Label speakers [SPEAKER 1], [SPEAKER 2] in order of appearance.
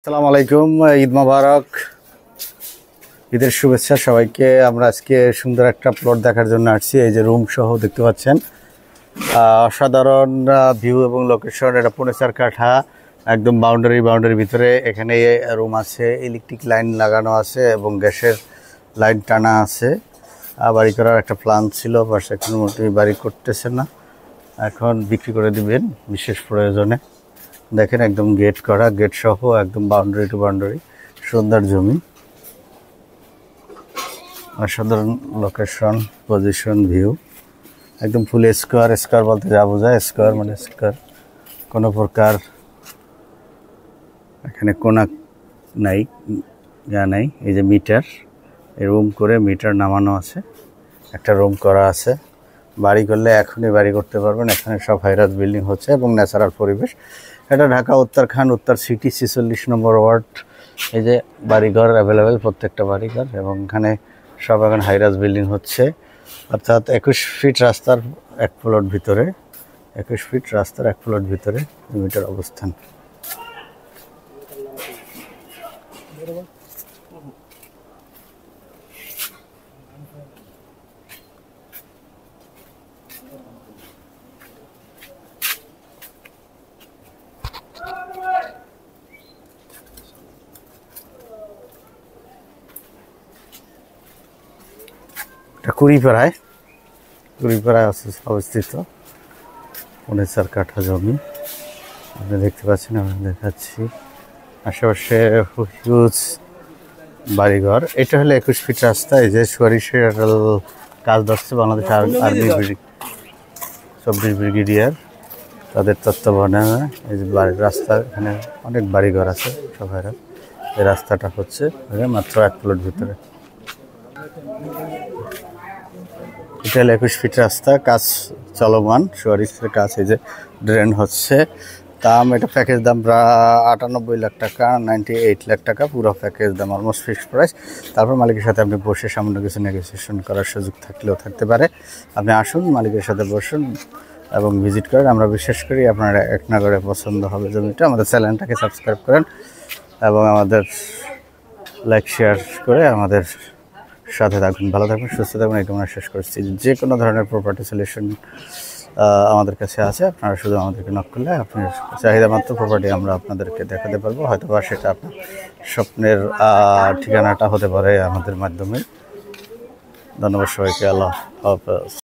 [SPEAKER 1] আসসালামু আলাইকুম, ঈদ মোবারক, ঈদের শুভেচ্ছা সবাইকে। আমরা আজকে সুন্দর একটা প্লট দেখার জন্য আসছি। এই যে রুম সহ দেখতে পাচ্ছেন, অসাধারণ ভিউ এবং লোকেশন। এটা পুনেচার কাঠা, একদম বাউন্ডারির ভিতরে। এখানে রুম আছে, ইলেকট্রিক লাইন লাগানো আছে এবং গ্যাসের লাইন টানা আছে। বাড়ি করার একটা প্ল্যান ছিল, বাস এখন মোটামুটি বাড়ি করতেছে না, এখন বিক্রি করে দিবেন বিশেষ প্রয়োজনে। দেখেন একদম গেট করা, গেট সহ একদম বাউন্ডারি টু বাউন্ডারি, সুন্দর জমি, অসাধারণ লোকেশন, পজিশন, ভিউ, একদম ফুল স্কোয়ার। স্কোয়ার বলতে যা বোঝায়, স্কোয়ার মানে স্কোয়ার, কোনো প্রকার এখানে কোনা নাই, যা নাই। এই যে মিটার, এই রুম করে মিটার নামানো আছে, একটা রুম করা আছে। বাড়ি করলে এখনই বাড়ি করতে পারবেন। এখানে সব হাইরাজ বিল্ডিং হচ্ছে এবং ন্যাচারাল পরিবেশ। এটা ঢাকা উত্তরখান, উত্তর সিটি, 46 নম্বর ওয়ার্ড। এই যে বাড়িঘর অ্যাভেলেবেল, প্রত্যেকটা বাড়িঘর, এবং এখানে সব এখন হাইরাজ বিল্ডিং হচ্ছে। অর্থাৎ 21 ফিট রাস্তার এক প্লট ভিতরে, 21 ফিট রাস্তার এক প্লট ভিতরে জমিটার অবস্থান। এটা কুড়িপাড়ায় অবস্থিত পুনেচার কাঠা জমি। আপনি দেখতে পাচ্ছেন, আমি দেখাচ্ছি আশেপাশে হিউজ বাড়িঘর। এটা হলো 21 ফিট রাস্তা। এই যে সুয়ারিশের কাজ ধরছে বাংলাদেশ আর্মি 24 ব্রিগেডিয়ার, তাদের তত্ত্বাবধানে এই যে বাড়ির রাস্তা। এখানে অনেক বাড়িঘর আছে সবাইরা। এই রাস্তাটা হচ্ছে মাত্র এক প্লট ভিতরে। এটা হলো 21 ফিট রাস্তা, কাজ চলমান, সুয়ারিশের কাজ। এই যে ড্রেন হচ্ছে। দাম, এটা প্যাকেজ দাম 98 লাখ টাকা, 98 লাখ টাকা পুরো প্যাকেজ দাম, অলমোস্ট ফিক্সড প্রাইস। তারপর মালিকের সাথে আপনি বসে সামান্য কিছু নেগোসিয়েশন করার সুযোগ থাকলেও থাকতে পারে। আপনি আসুন, মালিকের সাথে বসুন এবং ভিজিট করেন। আমরা বিশ্বাস করি আপনার এক নগরে পছন্দ হবে জমিটা। আমাদের চ্যানেলটাকে সাবস্ক্রাইব করেন এবং আমাদের লাইক শেয়ার করে আমাদের সাথে থাকুন। ভালো থাকবেন, সুস্থ থাকবেন, এই কামনা শেষ করছি। যে কোনো ধরনের প্রপার্টি সলিউশন আমাদের কাছে আছে। আপনারা শুধু আমাদেরকে নক করলে আপনার চাহিদা মাত্র প্রপার্টি আমরা আপনাদেরকে দেখাতে পারবো। হয়তো বা সেটা আপনার স্বপ্নের ঠিকানাটা হতে পারে আমাদের মাধ্যমে। ধন্যবাদ সবাইকে, আল্লাহ হাফেজ।